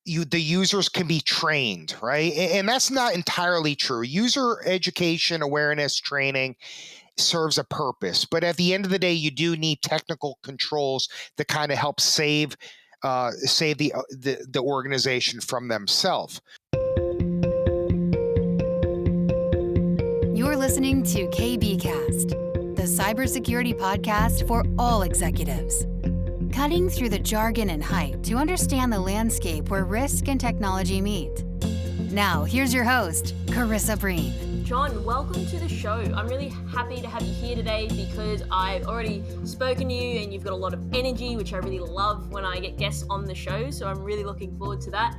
the users can be trained, right? And that's not entirely true. User education, awareness, training serves a purpose, but at the end of the day, you do need technical controls that kind of help save the organization from themselves. You're listening to KBcast, the cybersecurity podcast for all executives. Cutting through the jargon and hype to understand the landscape where risk and technology meet. Now, here's your host, Carissa Breen. Jon, welcome to the show. I'm really happy to have you here today because I've already spoken to you and you've got a lot of energy, which I really love when I get guests on the show. So I'm really looking forward to that.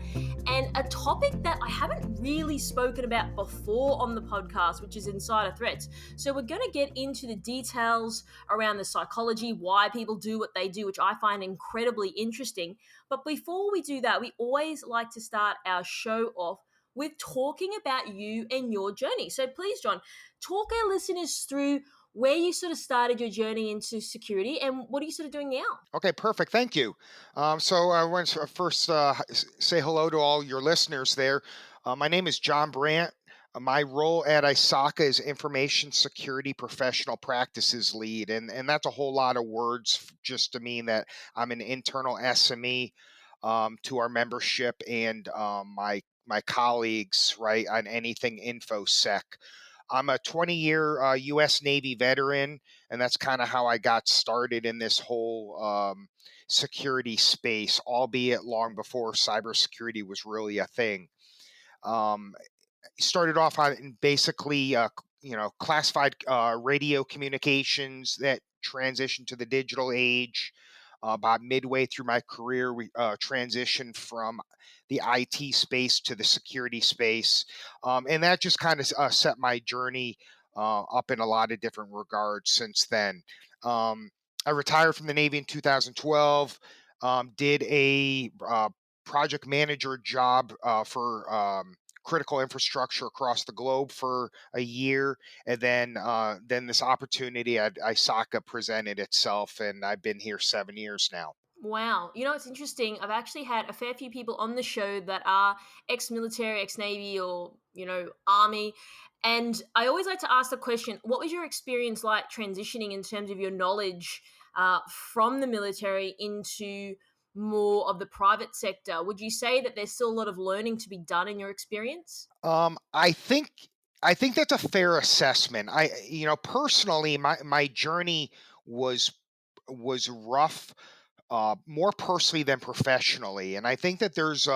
And a topic that I haven't really spoken about before on the podcast, which is insider threats. So we're going to get into the details around the psychology, why people do what they do, which I find incredibly interesting. But before we do that, we always like to start our show off with talking about you and your journey. So please, Jon, talk our listeners through where you sort of started your journey into security and what are you sort of doing now? Okay, perfect. Thank you. So I want to first say hello to all your listeners there. My name is Jon Brandt. My role at ISACA is Information Security Professional Practices Lead, and that's a whole lot of words just to mean that I'm an internal SME to our membership and my colleagues, right, on anything InfoSec. I'm a 20-year U.S. Navy veteran, and that's kind of how I got started in this whole security space, albeit long before cybersecurity was really a thing. Um, Started off on basically, classified radio communications that transitioned to the digital age. About midway through my career, we transitioned from the IT space to the security space. And that just kind of set my journey up in a lot of different regards since then. I retired from the Navy in 2012, did a project manager job for critical infrastructure across the globe for a year, and then this opportunity at ISACA presented itself, and I've been here 7 years now. Wow. You know, it's interesting. I've actually had a fair few people on the show that are ex-military, ex-Navy or, Army. And I always like to ask the question, what was your experience like transitioning in terms of your knowledge from the military into more of the private sector? Would you say that there's still a lot of learning to be done in your experience? I think that's a fair assessment. Personally, my journey was rough, more personally than professionally. And I think that there's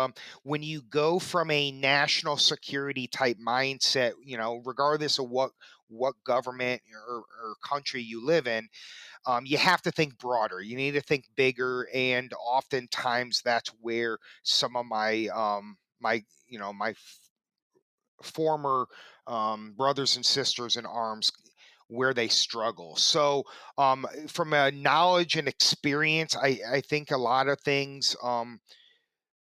when you go from a national security type mindset, regardless of what government or country you live in, you have to think broader. You need to think bigger, and oftentimes that's where some of my former brothers and sisters in arms where they struggle. So, from a knowledge and experience, I think a lot of things.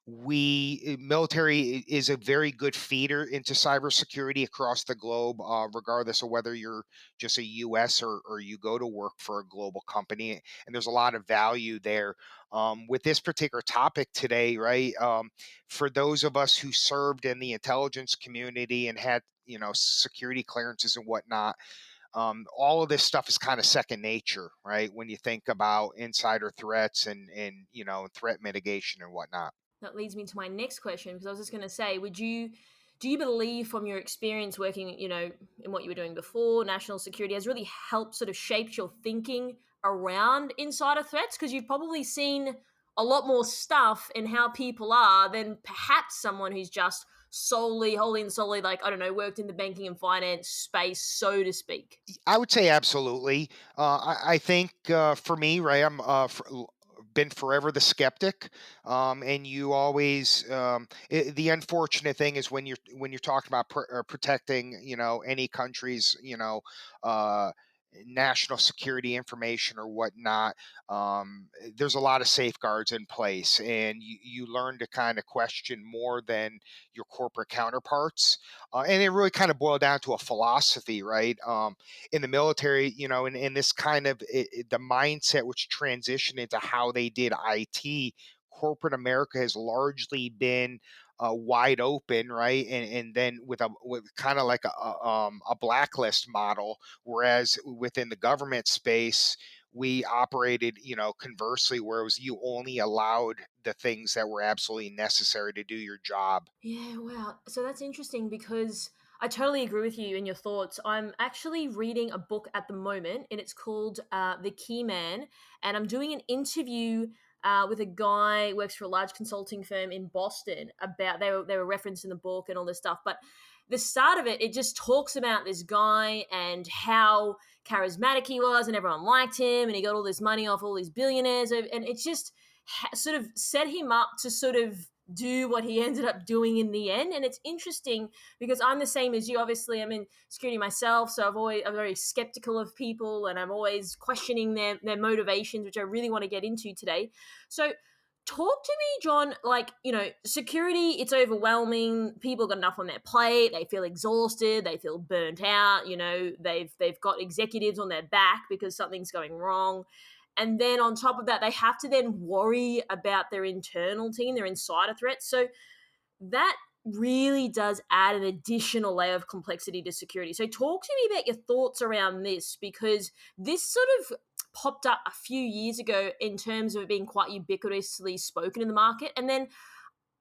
Military is a very good feeder into cybersecurity across the globe, regardless of whether you're just a U.S. or you go to work for a global company. And there's a lot of value there. With this particular topic today, right? For those of us who served in the intelligence community and had security clearances and whatnot, all of this stuff is kind of second nature, right? When you think about insider threats and threat mitigation and whatnot. That leads me to my next question, because I was just going to say, do you believe from your experience working, in what you were doing before, national security has really helped sort of shaped your thinking around insider threats? Because you've probably seen a lot more stuff in how people are than perhaps someone who's just wholly and solely, like, I don't know, worked in the banking and finance space, so to speak. I would say absolutely. I think for me, right, been forever the skeptic, and you always. The unfortunate thing is when you're talking about protecting, any country's, uh, national security information or whatnot. There's a lot of safeguards in place, and you learn to kind of question more than your corporate counterparts. And it really kind of boiled down to a philosophy, right? In the military, in this kind of the mindset which transitioned into how they did IT corporate America has largely been wide open, right? And then with kind of like a blacklist model, whereas within the government space, we operated, conversely, where it was you only allowed the things that were absolutely necessary to do your job. Yeah, wow. So that's interesting because I totally agree with you and your thoughts. I'm actually reading a book at the moment, and it's called The Key Man. And I'm doing an interview with a guy who works for a large consulting firm in Boston about they were referenced in the book and all this stuff. But the start of it, it just talks about this guy and how charismatic he was, and everyone liked him, and he got all this money off all these billionaires, and it's just sort of set him up to sort of do what he ended up doing in the end. And it's interesting because I'm the same as you. Obviously, I'm in security myself, so I'm very skeptical of people, and I'm always questioning their motivations, which I really want to get into today. So talk to me, John. Like, security, it's overwhelming. People got enough on their plate. They feel exhausted. They feel burnt out. They've got executives on their back because something's going wrong. And then on top of that, they have to then worry about their internal team, their insider threats. So that really does add an additional layer of complexity to security. So talk to me about your thoughts around this, because this sort of popped up a few years ago in terms of it being quite ubiquitously spoken in the market. And then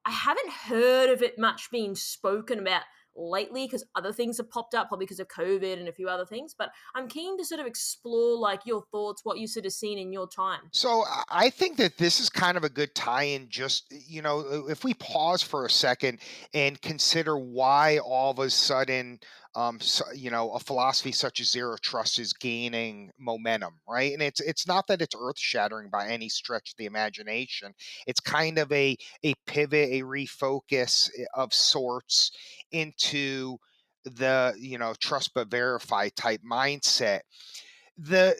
I haven't heard of it much being spoken about lately because other things have popped up, probably because of COVID and a few other things. But I'm keen to sort of explore like your thoughts, what you sort of seen in your time. So I think that this is kind of a good tie-in. Just if we pause for a second and consider why all of a sudden, a philosophy such as zero trust is gaining momentum, right? And it's not that it's earth-shattering by any stretch of the imagination. It's kind of a pivot, a refocus of sorts into the trust but verify type mindset. The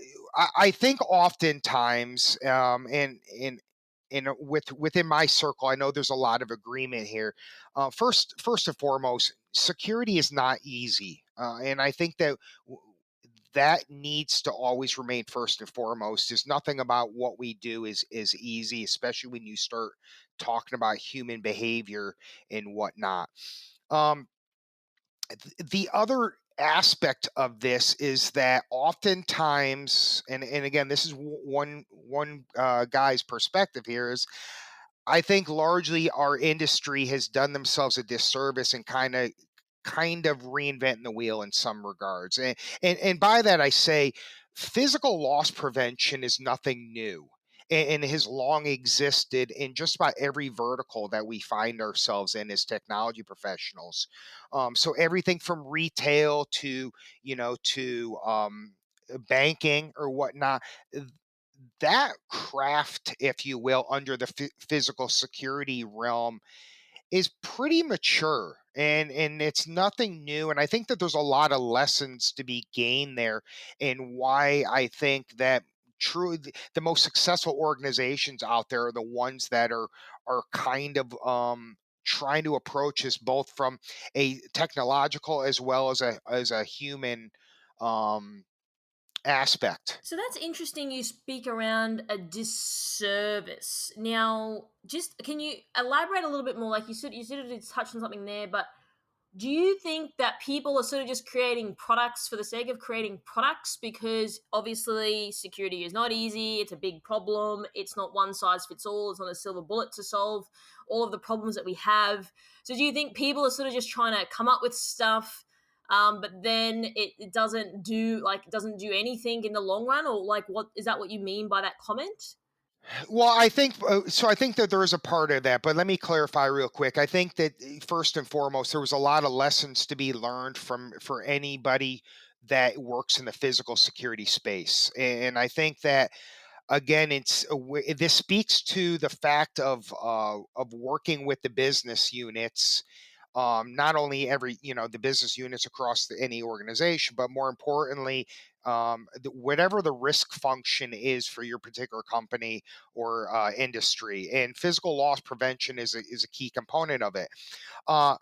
I think oftentimes, and within my circle, I know there's a lot of agreement here. First and foremost, security is not easy, and I think that that needs to always remain first and foremost. Is nothing about what we do is easy, especially when you start talking about human behavior and whatnot. Um, the other aspect of this is that oftentimes, and again, this is one guy's perspective here, is I think largely our industry has done themselves a disservice and kind of reinventing the wheel in some regards. And by that I say physical loss prevention is nothing new, and has long existed in just about every vertical that we find ourselves in as technology professionals. So everything from retail to banking or whatnot, that craft, if you will, under the physical security realm is pretty mature, and it's nothing new. And I think that there's a lot of lessons to be gained there, and why I think that truly the most successful organizations out there are the ones that are kind of trying to approach this both from a technological as well as a human um aspect. So that's interesting you speak around a disservice. Now, just can you elaborate a little bit more? Like you sort of did touch on something there, but do you think that people are sort of just creating products for the sake of creating products? Because obviously security is not easy. It's a big problem. It's not one size fits all. It's not a silver bullet to solve all of the problems that we have. So do you think people are sort of just trying to come up with stuff, but then it doesn't do anything in the long run? Or like, what is that what you mean by that comment? Well, I think so. I think that there is a part of that, but let me clarify real quick. I think that first and foremost, there was a lot of lessons to be learned from for anybody that works in the physical security space, and I think that again, this speaks to the fact of working with the business units, not only every the business units across any organization, but more importantly, whatever the risk function is for your particular company or industry, and physical loss prevention is a key component of it. Uh,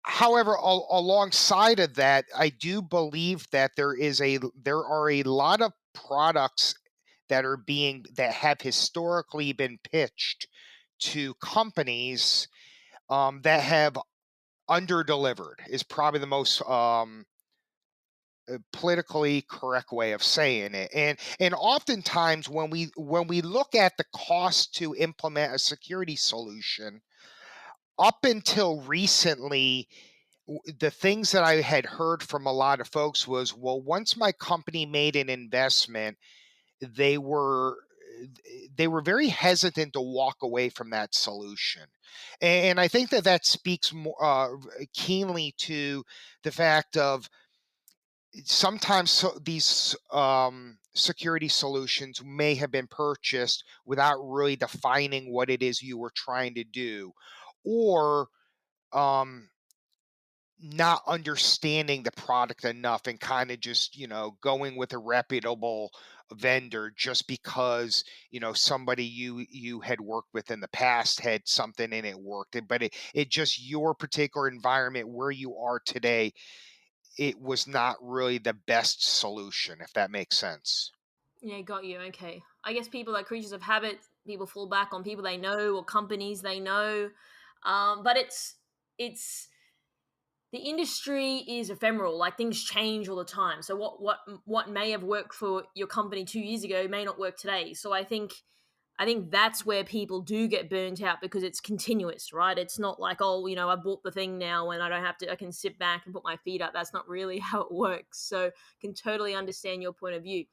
However, alongside of that, I do believe that there are a lot of products that have historically been pitched to companies that have under-delivered is probably the most politically correct way of saying it. And oftentimes when we look at the cost to implement a security solution, up until recently, the things that I had heard from a lot of folks was, well, once my company made an investment, they were they were very hesitant to walk away from that solution. And I think that that speaks more keenly to the fact of sometimes these security solutions may have been purchased without really defining what it is you were trying to do, or um, not understanding the product enough and kind of just going with a reputable vendor just because somebody you had worked with in the past had something and it worked, but it just your particular environment where you are today, it was not really the best solution, if that makes sense. Yeah, got you. Okay. I guess people are creatures of habit. People fall back on people they know or companies they know. But it's the industry is ephemeral. Like things change all the time. So what may have worked for your company 2 years ago may not work today. So I think that's where people do get burnt out because it's continuous, right? It's not like, oh, I bought the thing now and I don't have to, I can sit back and put my feet up. That's not really how it works. So can totally understand your point of view.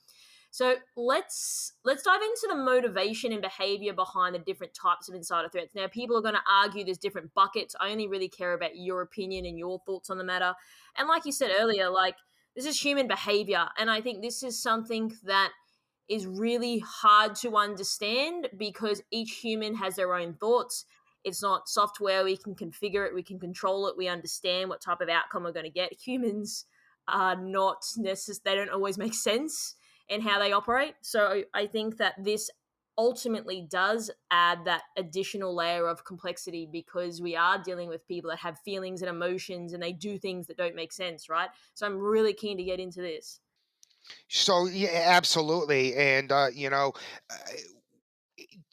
So let's dive into the motivation and behavior behind the different types of insider threats. Now, people are going to argue there's different buckets. I only really care about your opinion and your thoughts on the matter. And like you said earlier, like this is human behavior, and I think this is something that is really hard to understand because each human has their own thoughts. It's not software. We can configure it, we can control it, we understand what type of outcome we're going to get. Humans are not necessarily, they don't always make sense in how they operate. So I think that this ultimately does add that additional layer of complexity because we are dealing with people that have feelings and emotions and they do things that don't make sense, right? So I'm really keen to get into this. So yeah, absolutely. And uh,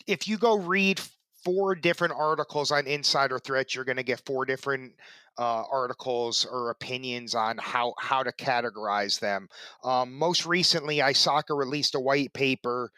if you go read four different articles on insider threats, you're going to get four different articles or opinions on how to categorize them. Most recently, ISACA released a white paper,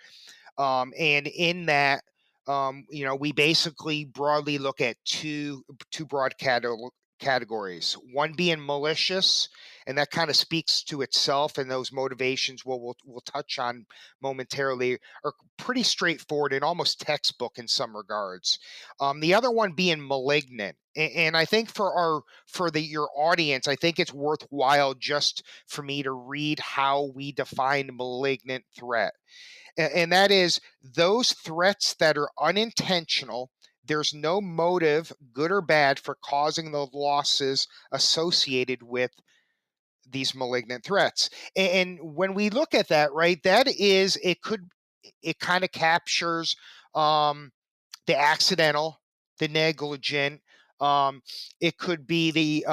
and in that, we basically broadly look at two broad categories. One being malicious, and that kind of speaks to itself, and those motivations we'll touch on momentarily are pretty straightforward and almost textbook in some regards. The other one being malignant. And I think for your audience, I think it's worthwhile just for me to read how we define malignant threat, and that is those threats that are unintentional. There's no motive, good or bad, for causing the losses associated with these malignant threats. And when we look at that, right, it kind of captures the accidental, the negligent. Um, it could be the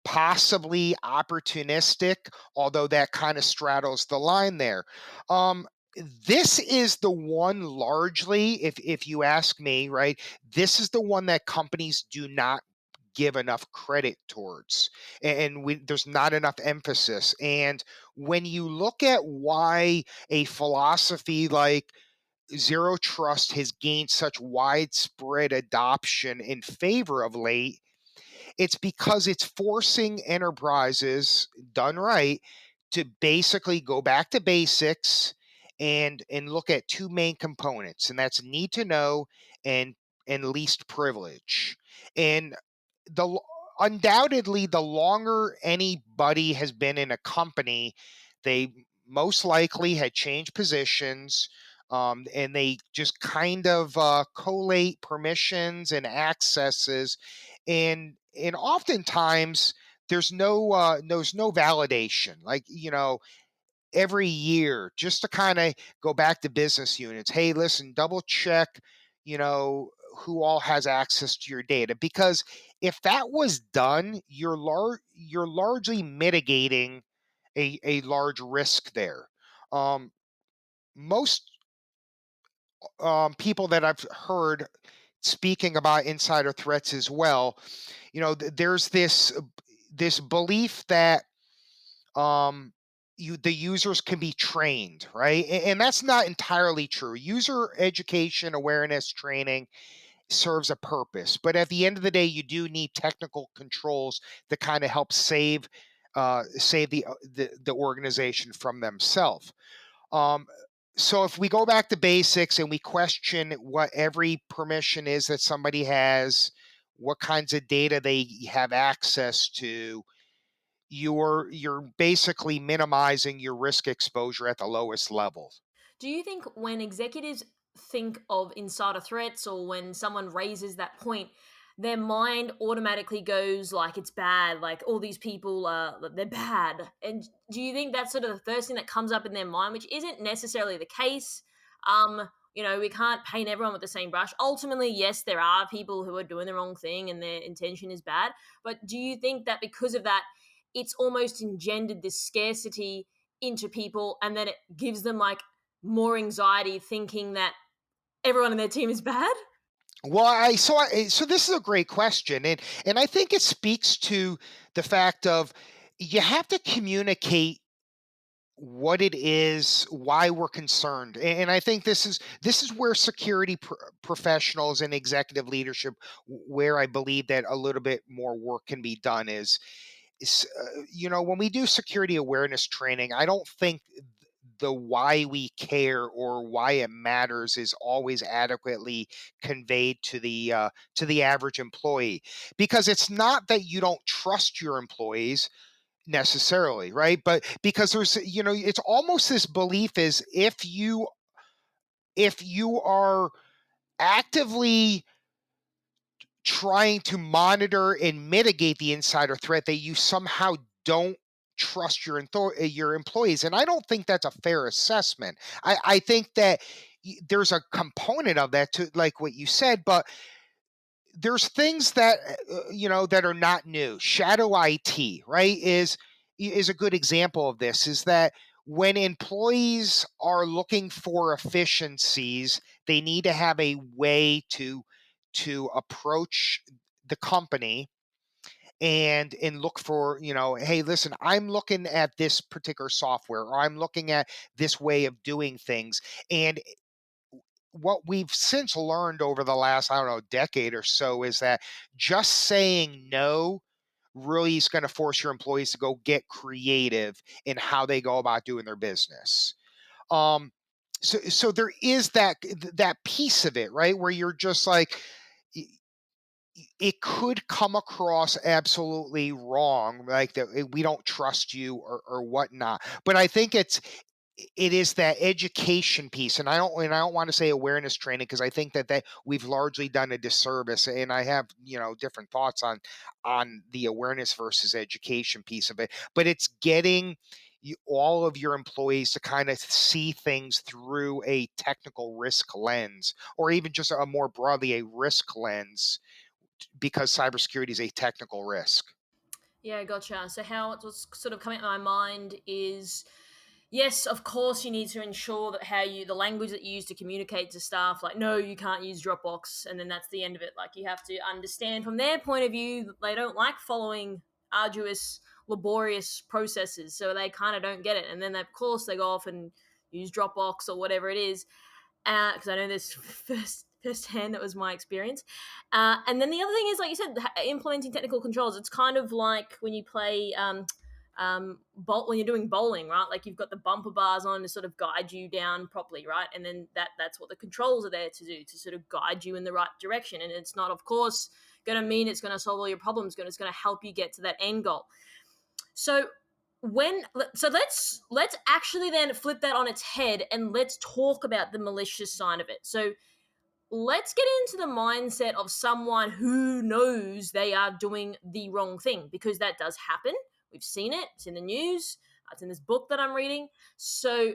possibly opportunistic, although that kind of straddles the line there. Um, this is the one largely, if you ask me, right? This is the one that companies do not give enough credit towards, and there's not enough emphasis. And when you look at why a philosophy like zero trust has gained such widespread adoption in favor of late, it's because it's forcing enterprises, done right, to basically go back to basics and look at two main components, and that's need to know and least privilege. And the undoubtedly, the longer anybody has been in a company, they most likely had changed positions. And they just kind of collate permissions and accesses, and oftentimes there's no validation, like every year, just to kind of go back to business units. Hey, listen, double check, you know, who all has access to your data, because if that was done, you're largely mitigating a large risk there. Um, most people that I've heard speaking about insider threats as well. There's this belief that um, the users can be trained, right? And that's not entirely true. User education, awareness, training serves a purpose, but at the end of the day, you do need technical controls that kind of help save the organization from themselves. Um, so if we go back to basics and we question what every permission is that somebody has, what kinds of data they have access to, you're basically minimizing your risk exposure at the lowest level. Do you think when executives think of insider threats or when someone raises that point, their mind automatically goes like it's bad, like all these people are they're bad? And do you think that's sort of the first thing that comes up in their mind, which isn't necessarily the case? We can't paint everyone with the same brush. Ultimately, yes, there are people who are doing the wrong thing and their intention is bad. But do you think that because of that, it's almost engendered this scarcity into people and then it gives them like more anxiety thinking that everyone in their team is bad? Well, so this is a great question, and I think it speaks to the fact of you have to communicate what it is, why we're concerned. And I think this is where security professionals and executive leadership, where I believe that a little bit more work can be done is when we do security awareness training, I don't think the why we care or why it matters is always adequately conveyed to the average employee, because it's not that you don't trust your employees necessarily, right? But because it's almost this belief is if you are actively trying to monitor and mitigate the insider threat, that you somehow don't trust your employees. And I don't think that's a fair assessment. I think that there's a component of that, to like what you said, but there's things that that are not new. Shadow IT, right, is a good example of this. Is that when employees are looking for efficiencies, they need to have a way to approach the company and look for, hey, listen, I'm looking at this particular software, or I'm looking at this way of doing things. And what we've since learned over the last, I don't know, decade or so, is that just saying no really is going to force your employees to go get creative in how they go about doing their business. Um so so there is that piece of it, right, where you're just like, it could come across absolutely wrong, like that we don't trust you, or whatnot. But I think it is that education piece, and I don't want to say awareness training, because I think that we've largely done a disservice, and I have different thoughts on the awareness versus education piece of it. But it's getting all of your employees to kind of see things through a technical risk lens, or even just a more broadly a risk lens, because cybersecurity is a technical risk. Yeah, gotcha. So how it was sort of coming to my mind is, yes, of course you need to ensure that the language that you use to communicate to staff, like no, you can't use Dropbox, and then that's the end of it. Like you have to understand from their point of view that they don't like following arduous, laborious processes, so they kind of don't get it. And then of course they go off and use Dropbox or whatever it is, because I know this firsthand. That was my experience. And then the other thing is, like you said, implementing technical controls. It's kind of like when you play when you're doing bowling, right? Like you've got the bumper bars on to sort of guide you down properly, right? And then that's what the controls are there to do, to sort of guide you in the right direction. And it's not, of course, going to mean it's going to solve all your problems. It's going to help you get to that end goal. So let's actually then flip that on its head and let's talk about the malicious side of it. So let's get into the mindset of someone who knows they are doing the wrong thing, because that does happen. We've seen it. It's in the news. It's in this book that I'm reading. So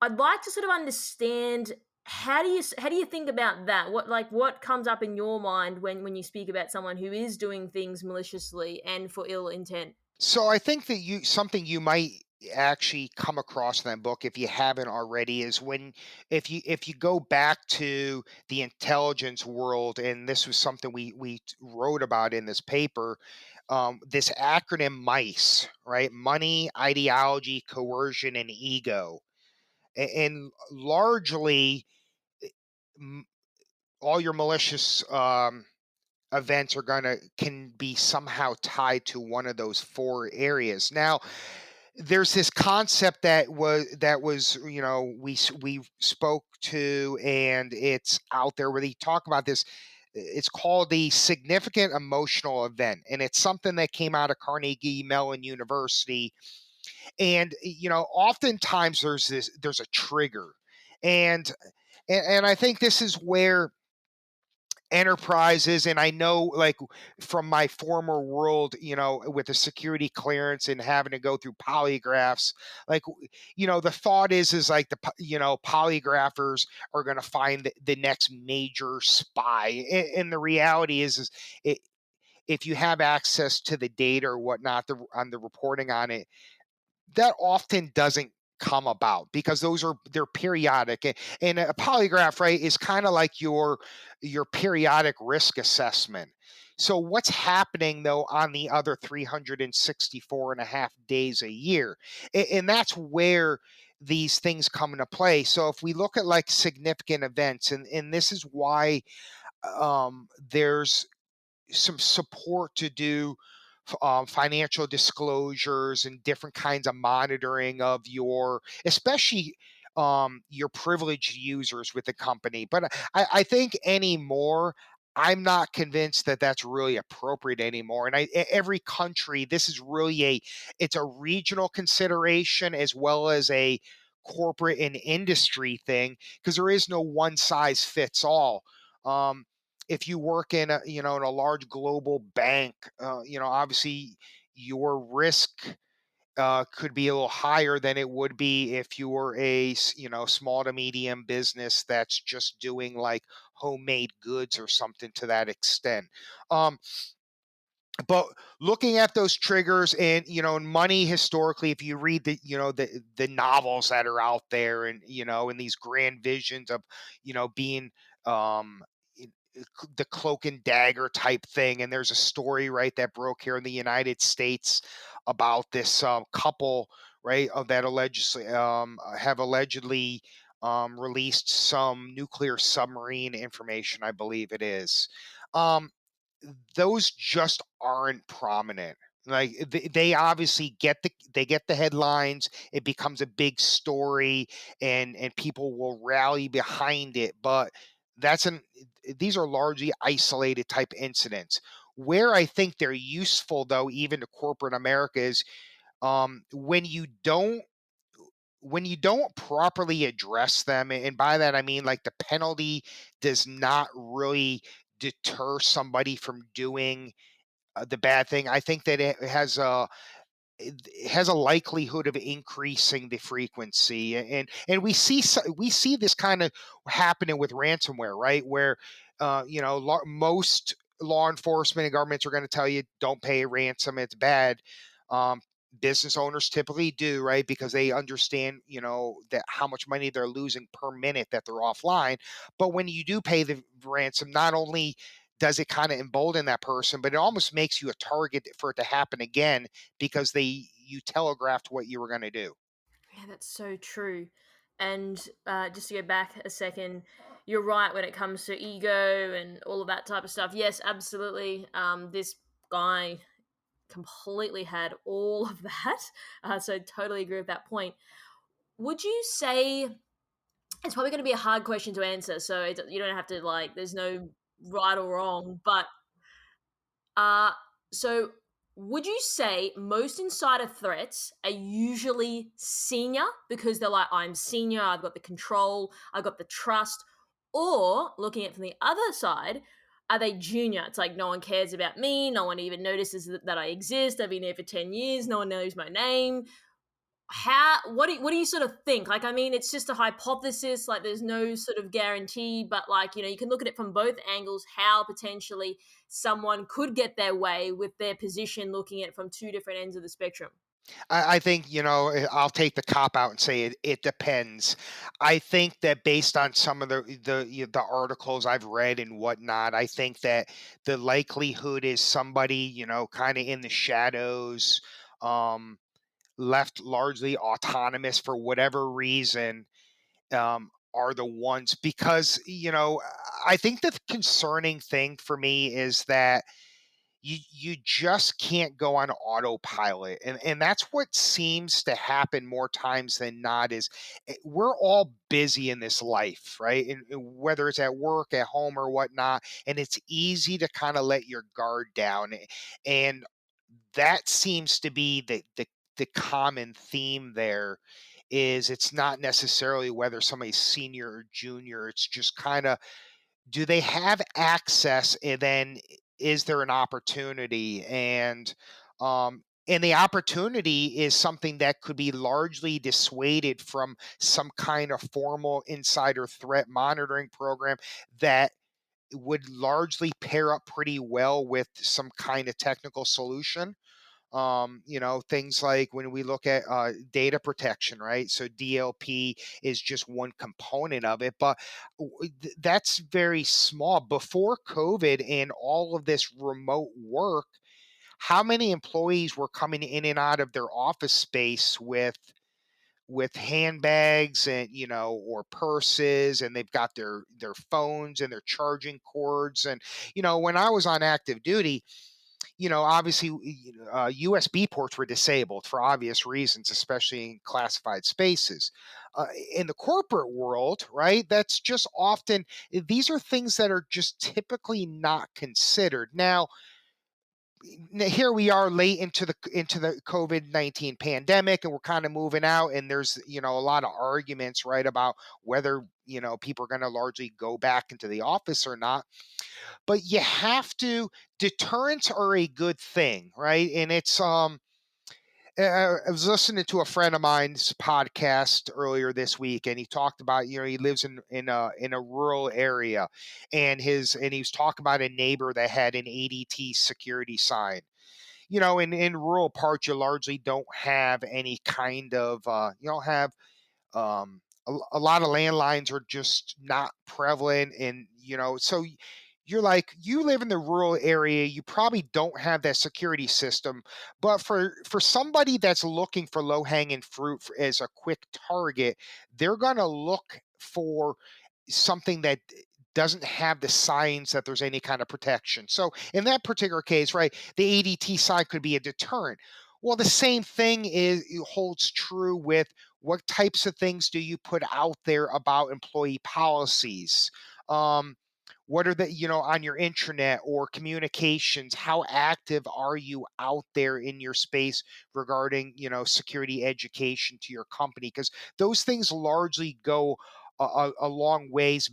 I'd like to sort of understand, how do you think about that? What comes up in your mind when you speak about someone who is doing things maliciously and for ill intent? So I think that something you might actually come across in that book, if you haven't already, is when, if you go back to the intelligence world, and this was something we wrote about in this paper, this acronym MICE, right? Money, ideology, coercion, and ego. And largely, m- all your malicious events are gonna can be somehow tied to one of those four areas. Now, there's this concept that was we spoke to, and it's out there where they talk about this. It's called the significant emotional event, and it's something that came out of Carnegie Mellon University. And oftentimes there's a trigger, and and I think this is where enterprises, and I know, like, from my former world, with the security clearance and having to go through polygraphs, like, the thought is like polygraphers are going to find the next major spy, and the reality is it, if you have access to the data or whatnot, on the reporting on it, that often doesn't come about, because they're periodic. And a polygraph, right, is kind of like your periodic risk assessment. So what's happening though on the other 364 and a half days a year? And that's where these things come into play. So if we look at like significant events, and this is why there's some support to do financial disclosures and different kinds of monitoring of your, especially your privileged users with the company. But I think anymore, I'm not convinced that that's really appropriate anymore. And every country, this is really it's a regional consideration as well as a corporate and industry thing, because there is no one size fits all. Um, if you work in in a large global bank, obviously your risk could be a little higher than it would be if you were small to medium business that's just doing like homemade goods or something to that extent. Um, but looking at those triggers, and and money historically, if you read the novels that are out there, and and these grand visions of being um in- the cloak and dagger type thing. And there's a story, right, that broke here in the United States about this couple, right, that allegedly have allegedly released some nuclear submarine information, I believe it is. um those just aren't prominent. Like, they obviously get the headlines. It becomes a big story, and people will rally behind it. But that's an these are largely isolated type incidents. Where I think they're useful, though, even to corporate America, is when you don't properly address them. And by that I mean, like, the penalty does not really deter somebody from doing the bad thing. I think that it has a likelihood of increasing the frequency. And we see this kind of happening with ransomware, right, where most law enforcement and governments are going to tell you, don't pay a ransom, it's bad. um, Business owners typically do, right, because they understand that how much money they're losing per minute that they're offline. But when you do pay the ransom, not only does it kind of embolden that person, but it almost makes you a target for it to happen again, because you telegraphed what you were going to do. Yeah, that's so true. And just to go back a second, you're right when it comes to ego and all of that type of stuff. Yes, absolutely. This guy completely had all of that. So totally agree with that point. Would you say it's probably going to be a hard question to answer? So you don't have to like. There's no right or wrong, but uh, so would you say most insider threats are usually senior because they're like, I'm senior, I've got the control, I've got the trust? Or looking at it from the other side, are they junior? It's like no one cares about me, no one even notices that I exist. I've been here for 10 years, no one knows my name. How what do you sort of think? Like, I mean, it's just a hypothesis, like there's no sort of guarantee, but like, you can look at it from both angles, how potentially someone could get their way with their position, looking at it from two different ends of the spectrum. I think, I'll take the cop out and say it depends. I think that based on some of the articles I've read and whatnot, I think that the likelihood is somebody, kind of in the shadows, um, left largely autonomous for whatever reason, are the ones because, I think the concerning thing for me is that you just can't go on autopilot, and that's what seems to happen more times than not is we're all busy in this life, right? And whether it's at work, at home, or whatnot, and it's easy to kind of let your guard down, and that seems to be the common theme there. Is it's not necessarily whether somebody's senior or junior, it's just kind of, do they have access, and then is there an opportunity? And the opportunity is something that could be largely dissuaded from some kind of formal insider threat monitoring program that would largely pair up pretty well with some kind of technical solution. Things like when we look at data protection, right? So DLP is just one component of it, but that's very small. Before COVID and all of this remote work, how many employees were coming in and out of their office space with handbags and, or purses, and they've got their phones and their charging cords. And when I was on active duty, obviously, USB ports were disabled for obvious reasons, especially in classified spaces. In the corporate world, right? That's just often, these are things that are just typically not considered. Now, here we are late into the COVID-19 pandemic, and we're kind of moving out, and there's a lot of arguments, right, about whether people are going to largely go back into the office or not. But you have to, deterrents are a good thing, right? And it's I was listening to a friend of mine's podcast earlier this week, and he talked about, he lives in a rural area, and he was talking about a neighbor that had an ADT security sign. In rural parts, you largely don't have any kind of you don't have a lot of landlines are just not prevalent, and you're like, you live in the rural area, you probably don't have that security system. But for somebody that's looking for low hanging fruit as a quick target, they're going to look for something that doesn't have the signs that there's any kind of protection. So in that particular case, right, the ADT sign could be a deterrent. Well, the same thing holds true with what types of things do you put out there about employee policies. Um, what are the, on your intranet or communications? How active are you out there in your space regarding, security education to your company? Because those things largely go a long ways,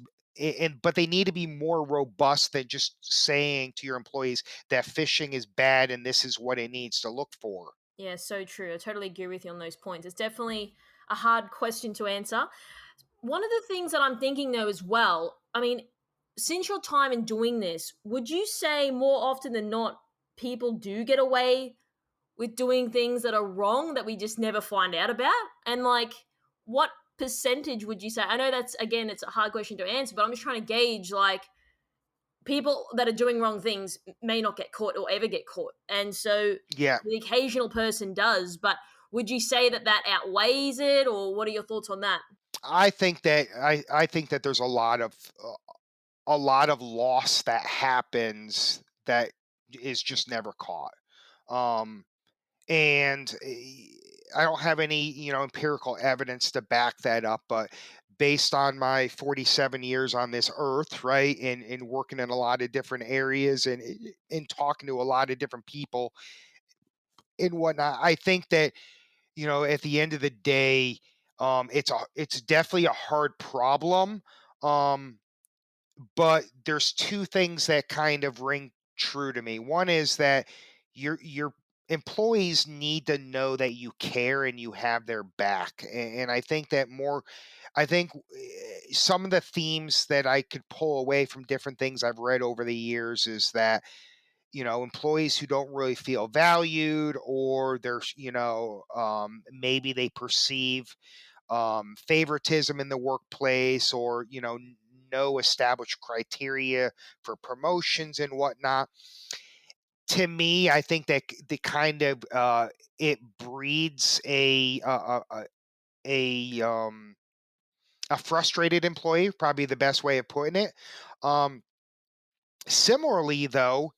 but they need to be more robust than just saying to your employees that phishing is bad and this is what it needs to look for. Yeah, so true. I totally agree with you on those points. It's definitely a hard question to answer. One of the things that I'm thinking though as well, I mean, since your time in doing this, would you say more often than not people do get away with doing things that are wrong that we just never find out about? And like, what percentage would you say? I know that's, again, it's a hard question to answer, but I'm just trying to gauge like people that are doing wrong things may not get caught or ever get caught. And so Yeah, the occasional person does, but would you say that that outweighs it, or what are your thoughts on that? I think that there's a lot of loss that happens that is just never caught. Um, and I don't have any, empirical evidence to back that up, but based on my 47 years on this earth, right, and working in a lot of different areas, and talking to a lot of different people and whatnot, I think that, at the end of the day, it's definitely a hard problem. Um, but there's two things that kind of ring true to me. One is that your employees need to know that you care and you have their back. And I think some of the themes that I could pull away from different things I've read over the years is that employees who don't really feel valued, or maybe they perceive favoritism in the workplace, or no established criteria for promotions and whatnot. To me, I think that the kind of it breeds a um a frustrated employee, probably the best way of putting it. um Similarly, though,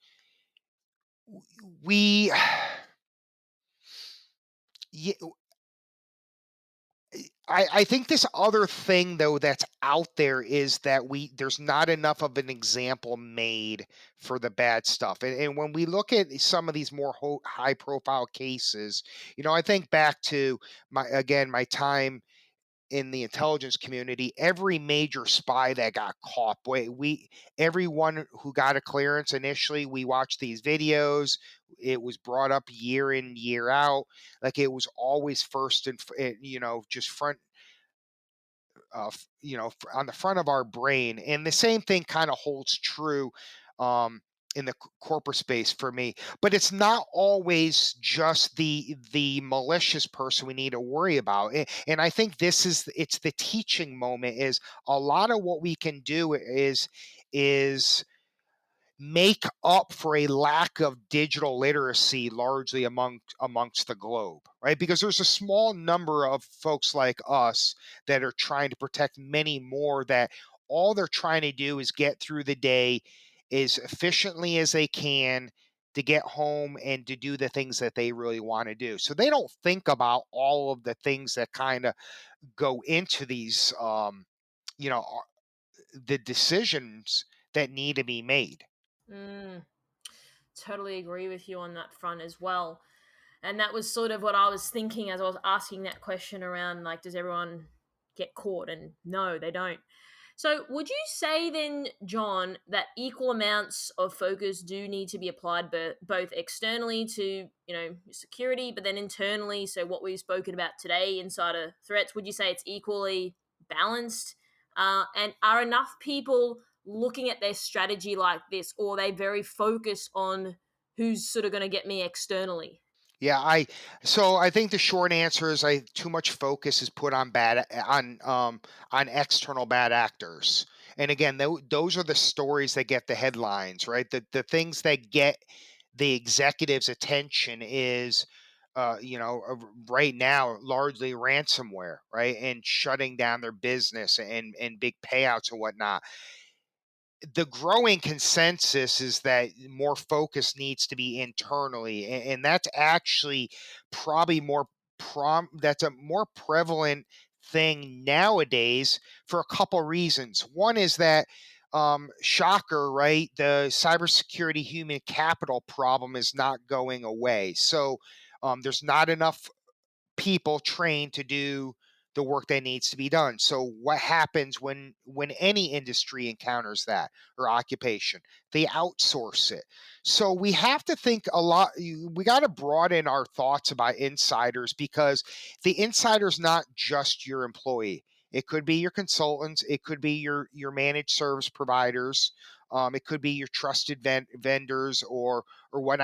we ye- I think this other thing, though, that's out there is that there's not enough of an example made for the bad stuff. And when we look at some of these more high profile cases, I think back to my time in the intelligence community. Every major spy that got caught, boy, everyone who got a clearance initially, we watched these videos. It was brought up year in, year out. Like, it was always first and just front, on the front of our brain. And the same thing kind of holds true um, in the corporate space for me. But it's not always just the malicious person we need to worry about. And I think it's the teaching moment. Is a lot of what we can do is make up for a lack of digital literacy largely amongst the globe, right? Because there's a small number of folks like us that are trying to protect many more, that all they're trying to do is get through the day as efficiently as they can, to get home and to do the things that they really want to do. So they don't think about all of the things that kind of go into these you know the decisions that need to be made. Mm, totally agree with you on that front as well. And that was sort of what I was thinking as I was asking that question around, like, does everyone get caught? And no, they don't. So, would you say then, John, that equal amounts of focus do need to be applied both externally to, security, but then internally? So, what we've spoken about today, insider threats, would you say it's equally balanced? And are enough people looking at their strategy like this, or are they very focused on who's sort of going to get me externally? Yeah, I think the short answer is, I too much focus is put on on external bad actors. And again, those are the stories that get the headlines, right? The things that get the executive's attention is right now largely ransomware, right? And shutting down their business, and big payouts and whatnot. The growing consensus is that more focus needs to be internally, and that's actually probably that's a more prevalent thing nowadays, for a couple reasons. One is that, shocker, right, the cybersecurity human capital problem is not going away. So there's not enough people trained to do the work that needs to be done. So what happens when any industry encounters that, or occupation? They outsource it. So we have to think a lot. We got to broaden our thoughts about insiders, because the insider's not just your employee. It could be your consultants. It could be your managed service providers. It could be your trusted vendors, or what.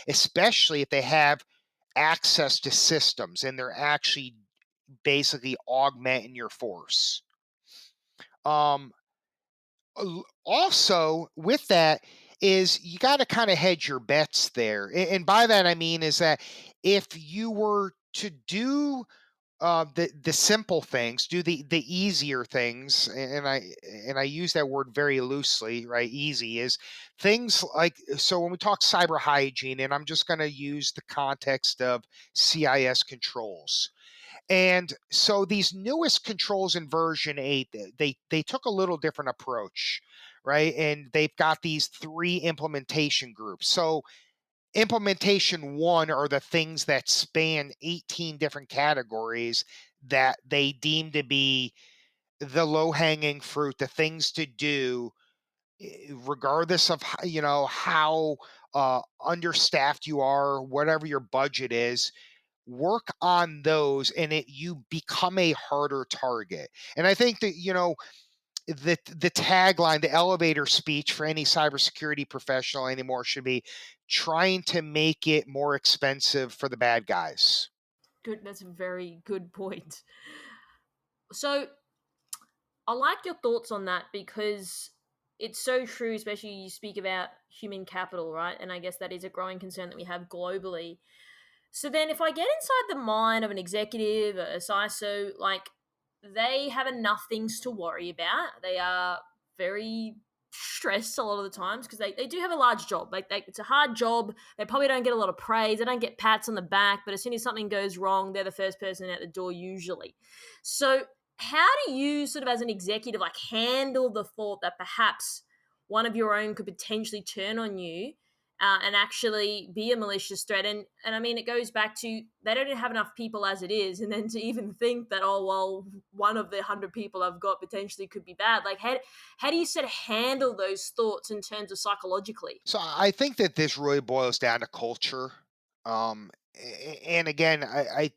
Especially if they have access to systems and they're actually basically augmenting your force. Um, Also, with that, is you got to kind of hedge your bets there. And by that, I mean is that if you were to do the simple things, do the easier things, and I use that word very loosely, right? Easy is things like, so when we talk cyber hygiene, and I'm just going to use the context of CIS controls. And so these newest controls in version 8, they took a little different approach, right? And they've got these three implementation groups. So implementation 1 are the things that span 18 different categories that they deem to be the low-hanging fruit, the things to do, regardless of how understaffed you are, whatever your budget is. Work on those, and you become a harder target. And I think that the tagline, the elevator speech for any cybersecurity professional anymore should be trying to make it more expensive for the bad guys. Good. That's a very good point. So I like your thoughts on that because it's so true, especially you speak about human capital, right? And I guess that is a growing concern that we have globally. So then if I get inside the mind of an executive, a CISO, like they have enough things to worry about. They are very stressed a lot of the times because they do have a large job. It's a hard job. They probably don't get a lot of praise. They don't get pats on the back, but as soon as something goes wrong, they're the first person out the door usually. So how do you sort of as an executive like handle the thought that perhaps one of your own could potentially turn on you and actually be a malicious threat. And I mean, it goes back to they don't have enough people as it is, and then to even think that oh well, one of the 100 people I've got potentially could be bad. Like how do you sort of handle those thoughts in terms of psychologically? So I think that this really boils down to culture. And again, I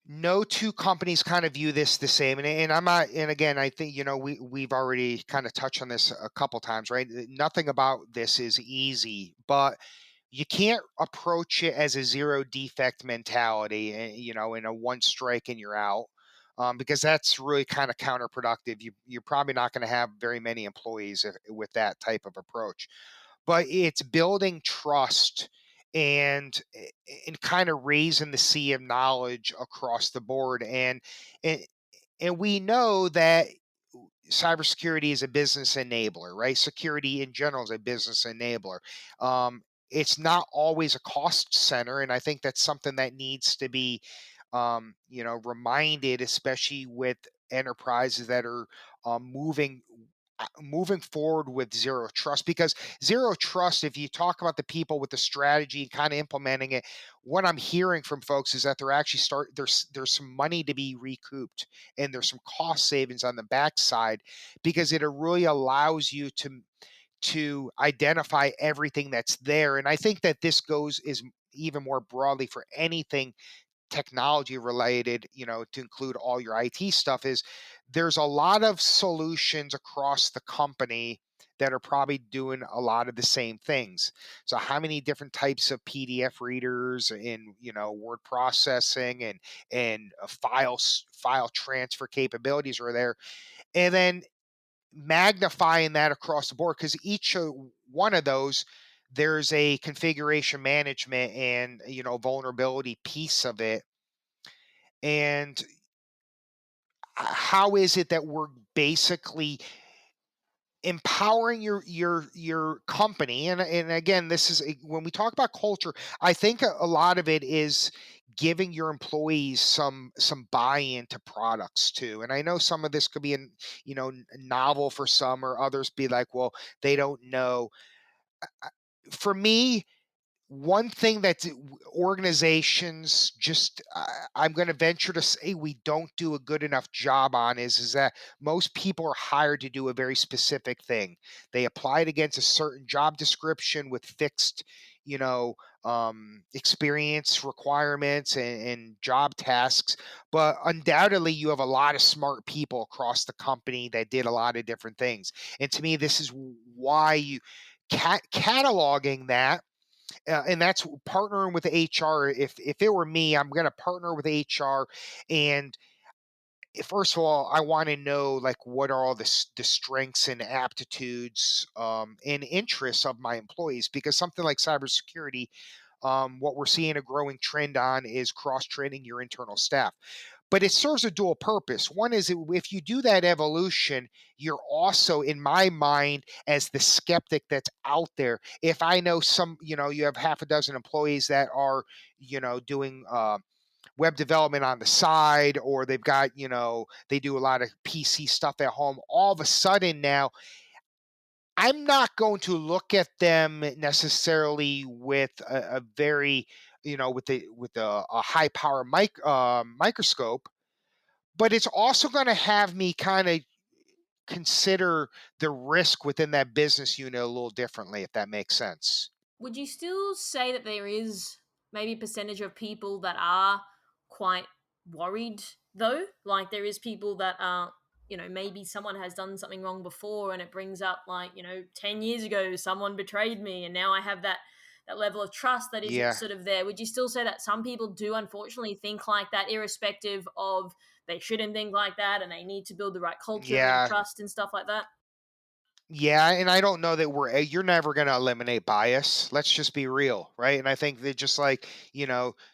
no two companies kind of view this the same, and I'm not, and again, I think we've already kind of touched on this a couple times, right? Nothing about this is easy, but you can't approach it as a zero defect mentality, in a one strike and you're out, because that's really kind of counterproductive. You're probably not going to have very many employees with that type of approach, but it's building trust and kind of raising the sea of knowledge across the board, and and we know that cybersecurity is a business enabler, right? Security in general is a business enabler. It's not always a cost center, and I think that's something that needs to be, reminded, especially with enterprises that are moving forward with zero trust, because zero trust, if you talk about the people with the strategy and kind of implementing it, what I'm hearing from folks is that they're actually there's some money to be recouped, and there's some cost savings on the backside, because it really allows you to identify everything that's there. And I think that this goes is even more broadly for anything technology related, to include all your IT stuff, is there's a lot of solutions across the company that are probably doing a lot of the same things. So how many different types of PDF readers and, word processing and file transfer capabilities are there? And then magnifying that across the board, because each one of those, there's a configuration management and vulnerability piece of it. And how is it that we're basically empowering your company? And again, this is when we talk about culture, I think a lot of it is giving your employees some buy-in to products too. And I know some of this could be novel for some, or others be like, well, they don't know. For me, one thing that organizations just, I'm going to venture to say, we don't do a good enough job on is that most people are hired to do a very specific thing. They applied against a certain job description with fixed, you know, experience requirements and job tasks. But undoubtedly, you have a lot of smart people across the company that did a lot of different things. And to me, this is why you cataloging that, and that's partnering with HR. If it were me, I'm going to partner with HR, and first of all, I want to know, like, what are all the strengths and aptitudes, and interests of my employees, because something like cybersecurity, what we're seeing a growing trend on is cross training your internal staff. But it serves a dual purpose. One is, if you do that evolution, you're also, in my mind, as the skeptic that's out there. If I know you have half a dozen employees that are, doing web development on the side, or they've got, they do a lot of PC stuff at home, all of a sudden now, I'm not going to look at them necessarily with a very, a high power microscope, but it's also going to have me kind of consider the risk within that business unit a little differently, if that makes sense. Would you still say that there is maybe a percentage of people that are quite worried though? Like there is people that are maybe someone has done something wrong before and it brings up 10 years ago someone betrayed me and now I have that level of trust that isn't Yeah. sort of there. Would you still say that some people do unfortunately think like that, irrespective of they shouldn't think like that, and they need to build the right culture and Yeah. trust and stuff like that? Yeah, and I don't know that you're never going to eliminate bias. Let's just be real, right? And I think that just like,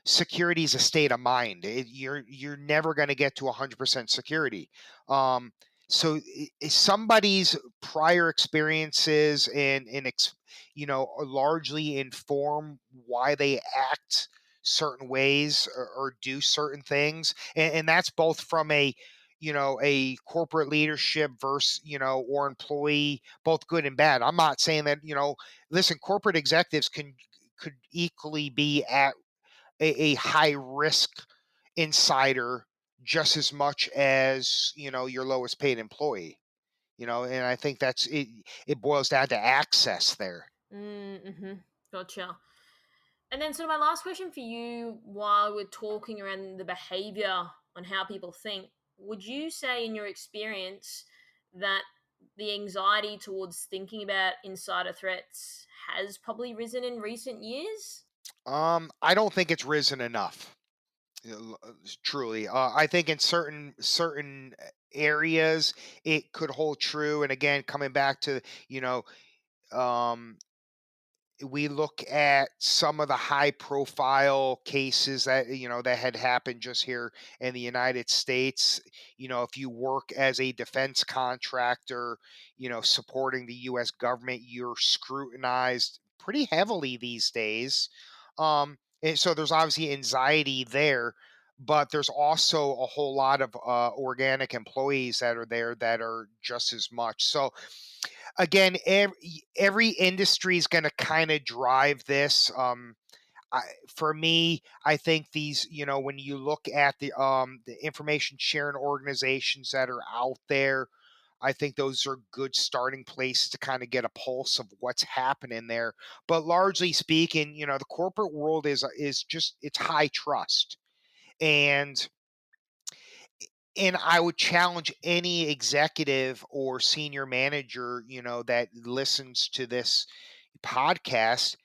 security is a state of mind. You're never going to get to 100% security. Um somebody's prior experiences largely inform why they act certain ways or do certain things. And that's both from a corporate leadership versus or employee, both good and bad. I'm not saying that, listen, corporate executives could equally be at a high risk insider just as much as your lowest paid employee. And I think that's it. It boils down to access there. Mm-hmm. Gotcha. And then, sort of, my last question for you, while we're talking around the behavior on how people think, would you say, in your experience, that the anxiety towards thinking about insider threats has probably risen in recent years? I don't think it's risen enough. Truly, I think in certain areas it could hold true. And again, coming back to um we look at some of the high profile cases that had happened just here in the United States. If you work as a defense contractor, supporting the US government, you're scrutinized pretty heavily these days. And so there's obviously anxiety there, but there's also a whole lot of organic employees that are there that are just as much. So again, every industry is going to kind of drive this. For me, I think these, when you look at the information sharing organizations that are out there, I think those are good starting places to kind of get a pulse of what's happening there. But largely speaking, the corporate world is just, it's high trust. And I would challenge any executive or senior manager, that listens to this podcast,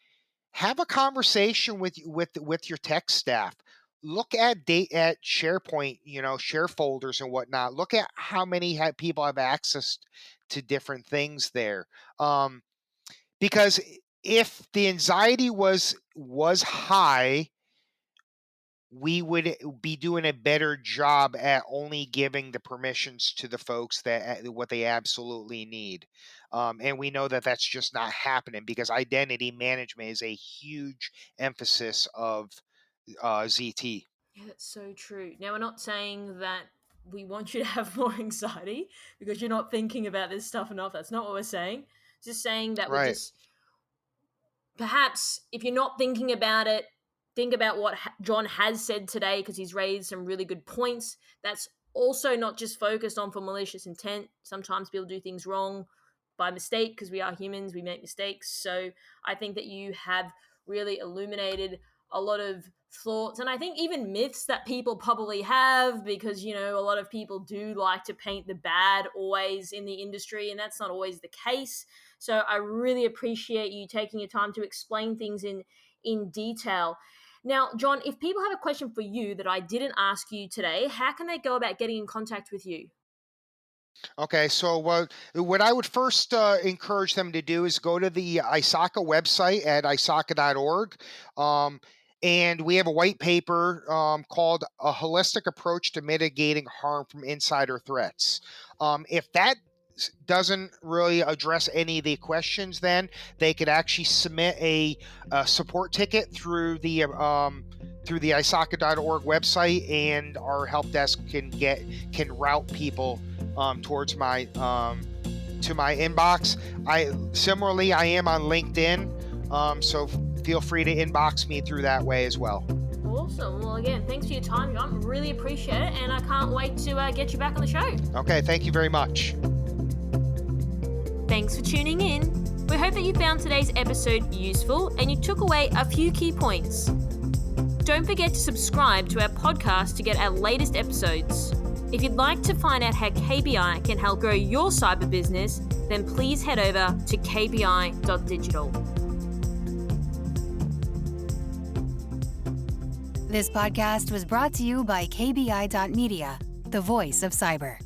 have a conversation with your tech staff. Look at at SharePoint, share folders and whatnot. Look at how many people have access to different things there. Because if the anxiety was high, we would be doing a better job at only giving the permissions to the folks that what they absolutely need. And we know that that's just not happening because identity management is a huge emphasis of ZT. Yeah, that's so true. Now, we're not saying that we want you to have more anxiety because you're not thinking about this stuff enough. That's not what we're saying. Just saying that we're Right. just, perhaps, if you're not thinking about it, think about what Jon has said today, because he's raised some really good points. That's also not just focused on for malicious intent. Sometimes people do things wrong by mistake because we are humans, we make mistakes. So I think that you have really illuminated a lot of thoughts, and I think even myths that people probably have, because a lot of people do like to paint the bad always in the industry, and that's not always the case. So I really appreciate you taking your time to explain things in detail. Now, Jon, if people have a question for you that I didn't ask you today, how can they go about getting in contact with you? Okay, so what I would first encourage them to do is go to the ISACA website at isaca.org. And we have a white paper called A Holistic Approach to Mitigating Harm from Insider Threats. If that doesn't really address any of the questions, then they could actually submit a support ticket through the ISACA.org website, and our help desk can route people towards my to my inbox. I am on LinkedIn, so feel free to inbox me through that way as well. Awesome. Well, again, thanks for your time, Jon. Really appreciate it, and I can't wait to get you back on the show. Okay, thank you very much. Thanks for tuning in. We hope that you found today's episode useful and you took away a few key points. Don't forget to subscribe to our podcast to get our latest episodes. If you'd like to find out how KBI can help grow your cyber business, then please head over to kbi.digital. This podcast was brought to you by KBI.media, the voice of cyber.